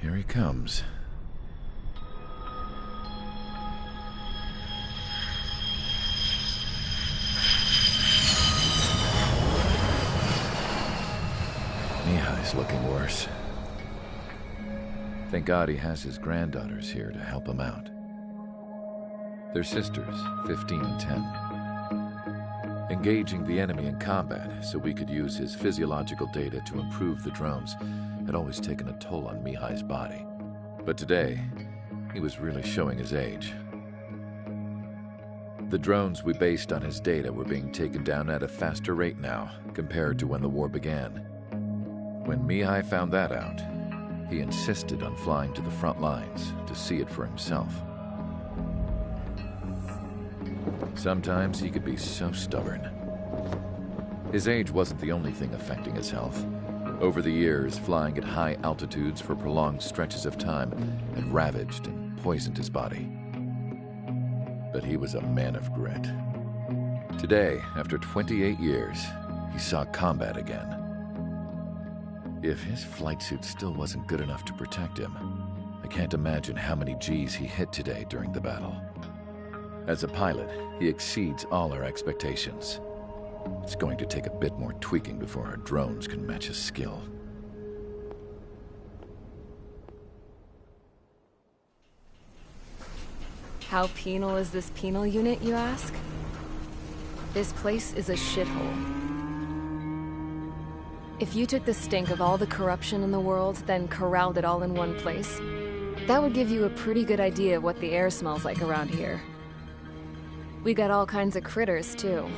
Here he comes. Mihai's looking worse. Thank God he has his granddaughters here to help him out. They're sisters, 15 and 10. Engaging the enemy in combat so we could use his physiological data to improve the drones had always taken a toll on Mihai's body. But today, he was really showing his age. The drones we based on his data were being taken down at a faster rate now compared to when the war began. When Mihai found that out, he insisted on flying to the front lines to see it for himself. Sometimes he could be so stubborn. His age wasn't the only thing affecting his health. Over the years, flying at high altitudes for prolonged stretches of time had ravaged and poisoned his body. But he was a man of grit. Today, after 28 years, he saw combat again. If his flight suit still wasn't good enough to protect him, I can't imagine how many Gs he hit today during the battle. As a pilot, he exceeds all our expectations. It's going to take a bit more tweaking before our drones can match his skill. How penal is this penal unit, you ask? This place is a shithole. If you took the stink of all the corruption in the world, then corralled it all in one place, that would give you a pretty good idea of what the air smells like around here. We got all kinds of critters, too.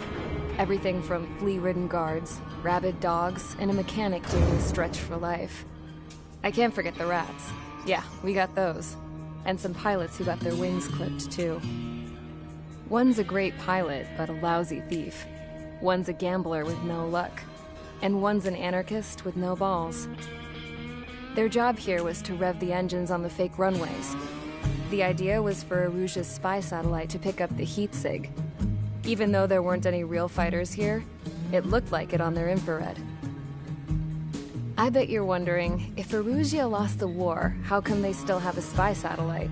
Everything from flea-ridden guards, rabid dogs, and a mechanic doing the stretch for life. I can't forget the rats. Yeah, we got those. And some pilots who got their wings clipped, too. One's a great pilot, but a lousy thief. One's a gambler with no luck. And one's an anarchist with no balls. Their job here was to rev the engines on the fake runways. The idea was for Aruja's spy satellite to pick up the heat sig. Even though there weren't any real fighters here, it looked like it on their infrared. I bet you're wondering, if Aruja lost the war, how come they still have a spy satellite?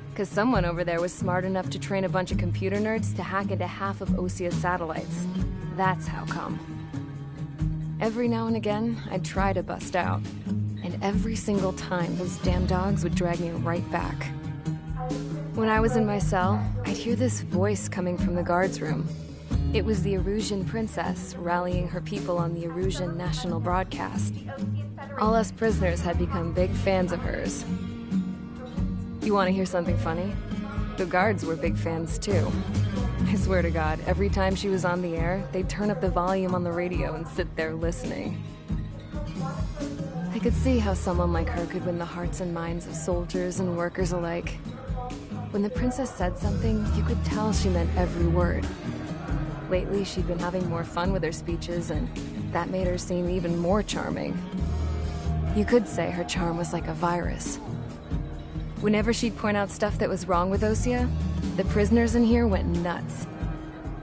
Because someone over there was smart enough to train a bunch of computer nerds to hack into half of Osia's satellites. That's how come. Every now and again, I'd try to bust out. And every single time, those damn dogs would drag me right back. When I was in my cell, I'd hear this voice coming from the guards room. It was the Erusian princess rallying her people on the Erusian national broadcast. All us prisoners had become big fans of hers. You want to hear something funny? The guards were big fans too. I swear to God, every time she was on the air, they'd turn up the volume on the radio and sit there listening. I could see how someone like her could win the hearts and minds of soldiers and workers alike. When the princess said something, you could tell she meant every word. Lately, she'd been having more fun with her speeches, and that made her seem even more charming. You could say her charm was like a virus. Whenever she'd point out stuff that was wrong with Osia, the prisoners in here went nuts.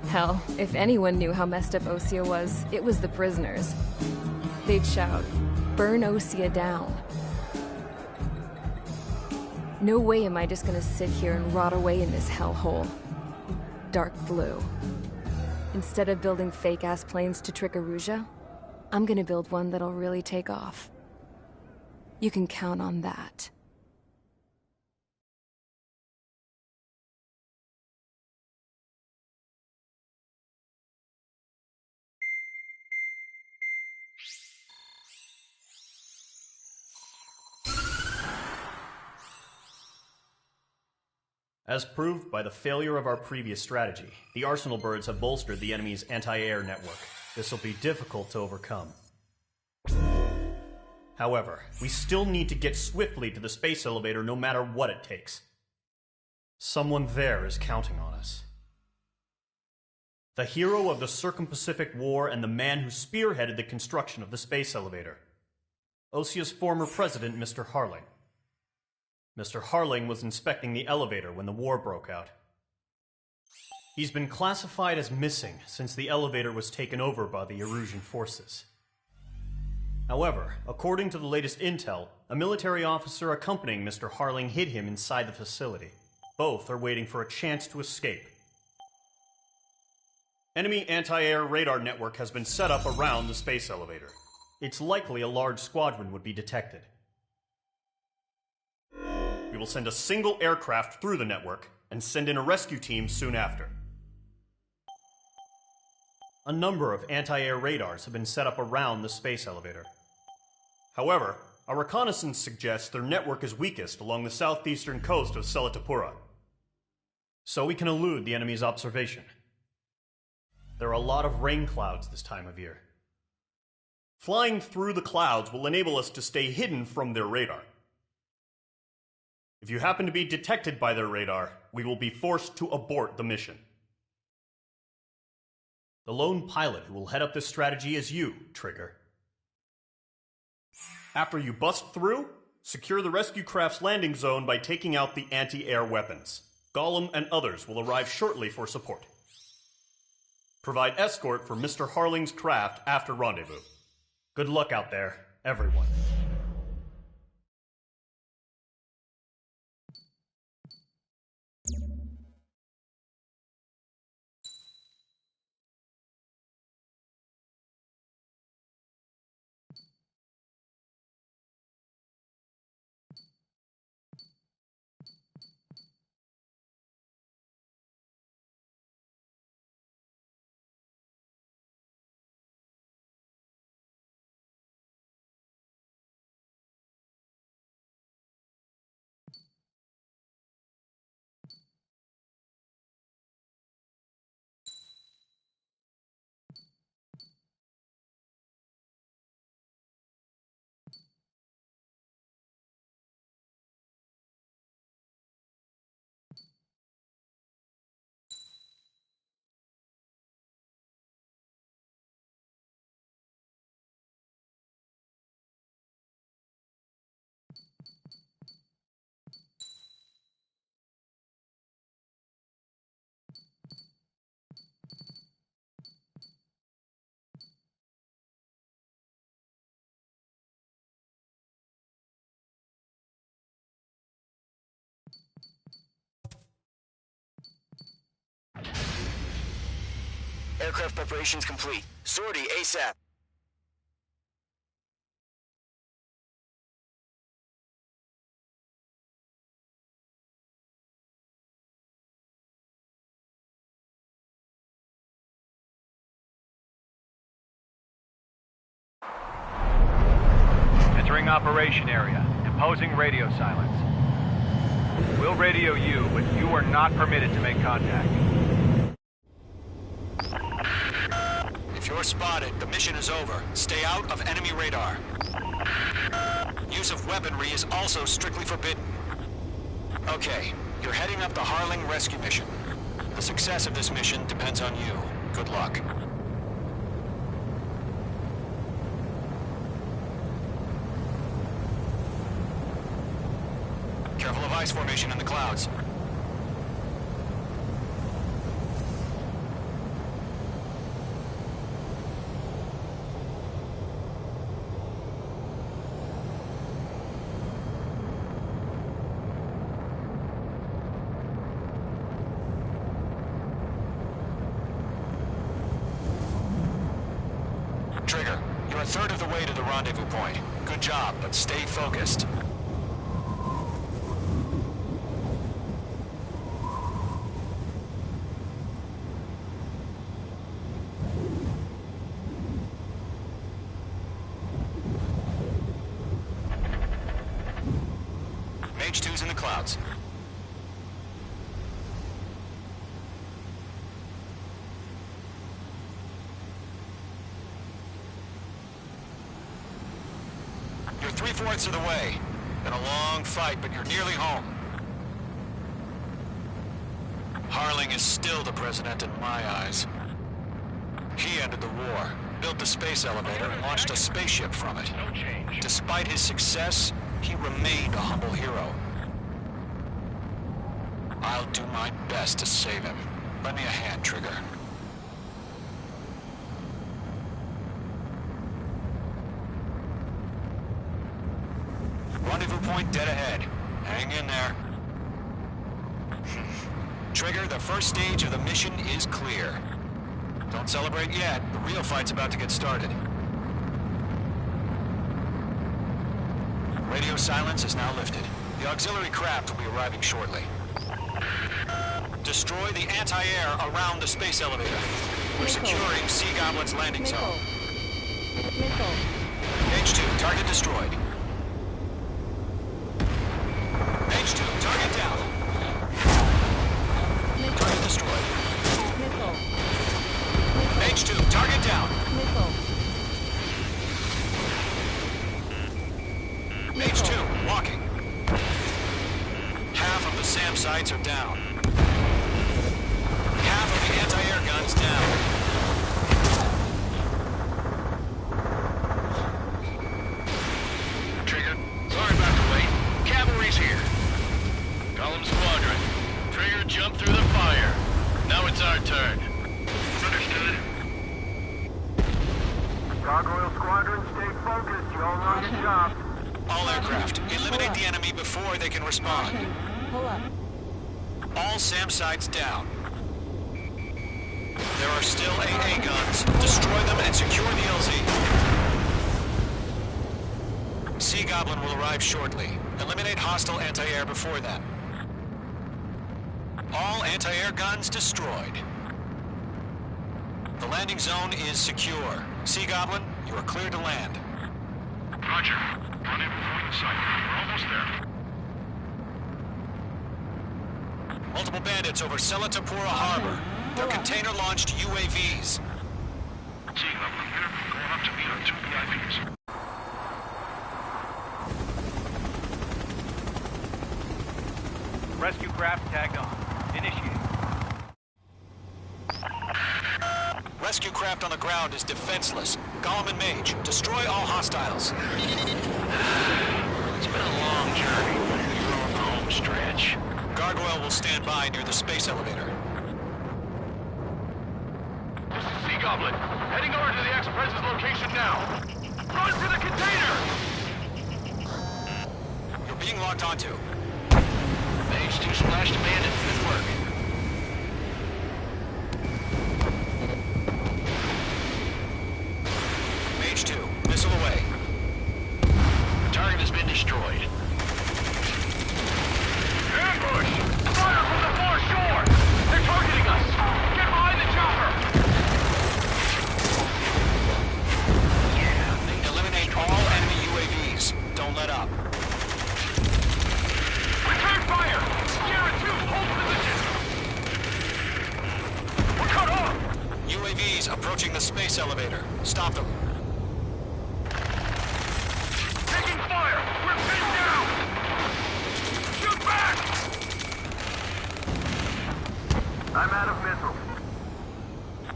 Hell, if anyone knew how messed up Osia was, it was the prisoners. They'd shout, "Burn Osia down." No way am I just gonna sit here and rot away in this hellhole. Dark blue. Instead of building fake-ass planes to trick Aruja, I'm gonna build one that'll really take off. You can count on that. As proved by the failure of our previous strategy, the Arsenal birds have bolstered the enemy's anti-air network. This will be difficult to overcome. However, we still need to get swiftly to the space elevator no matter what it takes. Someone there is counting on us. The hero of the Circum-Pacific War and the man who spearheaded the construction of the space elevator. Osia's former president, Mr. Harling. Mr. Harling was inspecting the elevator when the war broke out. He's been classified as missing since the elevator was taken over by the Erusian forces. However, according to the latest intel, A military officer accompanying Mr. Harling hid him inside the facility. Both are waiting for a chance to escape. Enemy anti-air radar network has been set up around the space elevator. It's likely a large squadron would be detected. We will send a single aircraft through the network and send in a rescue team soon after. A number of anti-air radars have been set up around the space elevator. However, our reconnaissance suggests their network is weakest along the southeastern coast of Selatapura, so we can elude the enemy's observation. There are a lot of rain clouds this time of year. Flying through the clouds will enable us to stay hidden from their radar. If you happen to be detected by their radar, we will be forced to abort the mission. The lone pilot who will head up this strategy is you, Trigger. After you bust through, secure the rescue craft's landing zone by taking out the anti-air weapons. Gollum and others will arrive shortly for support. Provide escort for Mr. Harling's craft after rendezvous. Good luck out there, everyone. Aircraft preparations complete. Sortie ASAP. Entering operation area. Imposing radio silence. We'll radio you, but you are not permitted to make contact. If you're spotted, the mission is over. Stay out of enemy radar. Use of weaponry is also strictly forbidden. Okay, you're heading up the Harling rescue mission. The success of this mission depends on you. Good luck. Careful of ice formation in the clouds. Trigger, you're a third of the way to the rendezvous point. Good job, but stay focused. Mage 2's in the clouds. You're 3/4 of the way. Been a long fight, but you're nearly home. Harling is still the president in my eyes. He ended the war, built the space elevator, and launched a spaceship from it. Despite his success, he remained a humble hero. I'll do my best to save him. Lend me a hand, Trigger. point dead ahead. Hang in there. Trigger, the first stage of the mission is clear. Don't celebrate yet. The real fight's about to get started. Radio silence is now lifted. The auxiliary craft will be arriving shortly. Destroy the anti-air around the space elevator. We're securing Sea Goblin's landing zone. H2, target destroyed. H2, target down. Target destroyed. H2, target down. H2, walking. Half of the SAM sites are down. Half of the anti-air guns down. Trigger, sorry about the wait. Cavalry's here. Column Squadron. Trigger jumped through the fire. Now it's our turn. Understood. Gargoyle Squadron, stay focused. You all know the job. All aircraft, eliminate the enemy before they can respond. Pull up. All SAM sites down. There are still AA guns. Destroy them and secure the LZ. Sea Goblin will arrive shortly. Eliminate hostile anti-air before then. All anti-air guns destroyed. The landing zone is secure. Sea Goblin, you are clear to land. Roger. Unable to point the site. We're almost there. Multiple bandits over Selatapura Harbor. They're container-launched UAVs. Sea Goblin here. Going up to meet our 2 VIPs. Rescue craft tagged on. Initiate. Rescue craft on the ground is defenseless. Gollum and Mage, destroy all hostiles. It's been a long journey. We're on the home stretch. Gargoyle will stand by near the space elevator. This is Sea Goblin. Heading over to the Express's location now. Run for the container! You're being locked onto. H2 splashed abandoned. Good work. Mage 2, missile away. The target has been destroyed. Ambush! Fire from the far shore! They're targeting us! Get behind the chopper! Yeah, eliminate all enemy UAVs. Don't let up. Return fire! Sierra 2, hold position! We're cut off! UAVs approaching the space elevator. Stop them. Taking fire! We're pinned down! Shoot back! I'm out of missiles.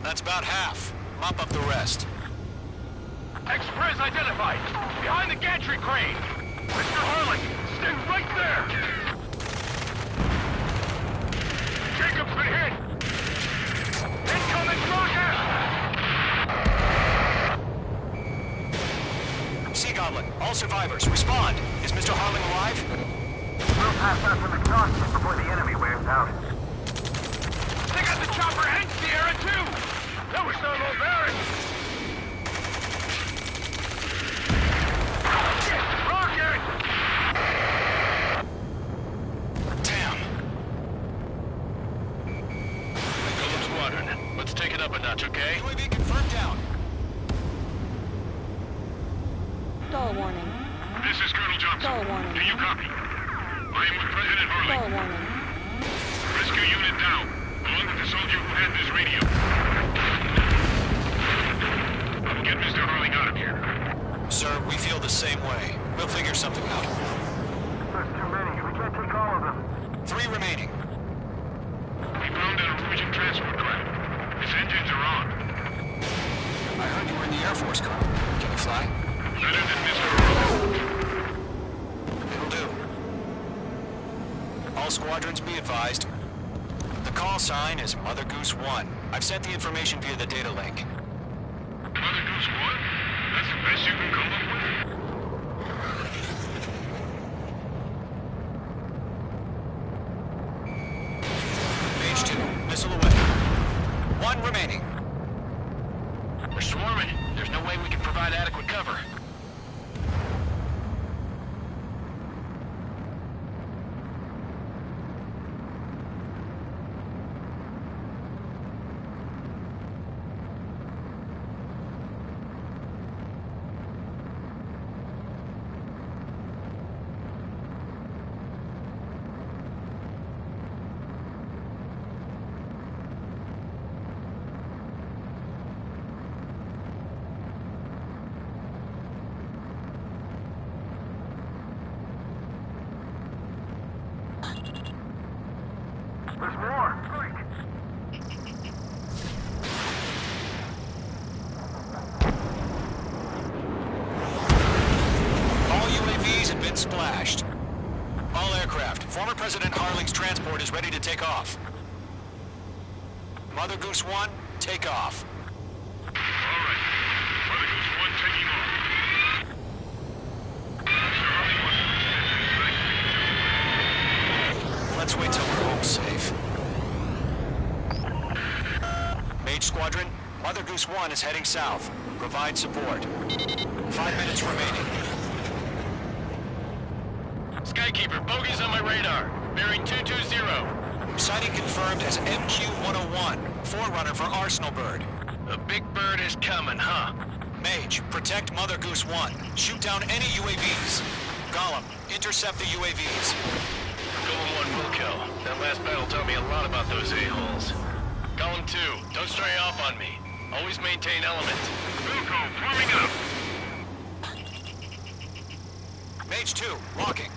That's about half. Mop up the rest. Express identified! Behind the gantry crane! Mr. Harlan, stay right there! Jacob's been hit! Incoming rocket! Sea Goblin, all survivors, respond. Is Mr. Harling alive? We'll pass out some exhaustion before the enemy wears out. They got the chopper and Sierra too! That was no low Barrett! Rocket! Damn. Golem Squadron, let's take it up a notch, okay? UAV confirmed down. Stall warning. This is Colonel Johnson. Stall warning. Do you copy? I am with President Stall Harlan. warning. Rescue unit down, along with the soldier who had this radio. Get Mr. Harling out of here. Sir, we feel the same way. We'll figure something out. There's too many. We can't take all of them. 3 remaining. We found a Norwegian transport craft. Its engines are on. I heard you were in the Air Force, Colonel. Can you fly? Better than Mr. Harlan. It'll do. All squadrons be advised. The call sign is Mother Goose 1. I've sent the information via the data link. Mother Goose 1? That's the best you can come up with? They're swarming. There's no way we can provide adequate cover. There's more. Quick. All UAVs have been splashed. All aircraft, former President Harling's transport is ready to take off. Mother Goose 1, take off. All right. Mother Goose 1 taking off. Mr. Harling wants to Let's wait till we're home safe. Mage Squadron, Mother Goose 1 is heading south. Provide support. 5 minutes remaining. Skykeeper, bogeys on my radar. Bearing 220. Sighting confirmed as MQ-101, forerunner for Arsenal Bird. The big bird is coming, huh? Mage, protect Mother Goose 1. Shoot down any UAVs. Gollum, intercept the UAVs. Golem 1 will kill. That last battle taught me a lot about those a-holes. Golem 2, don't stray off on me. Always maintain element. Wilco, forming up. Mage 2, locking.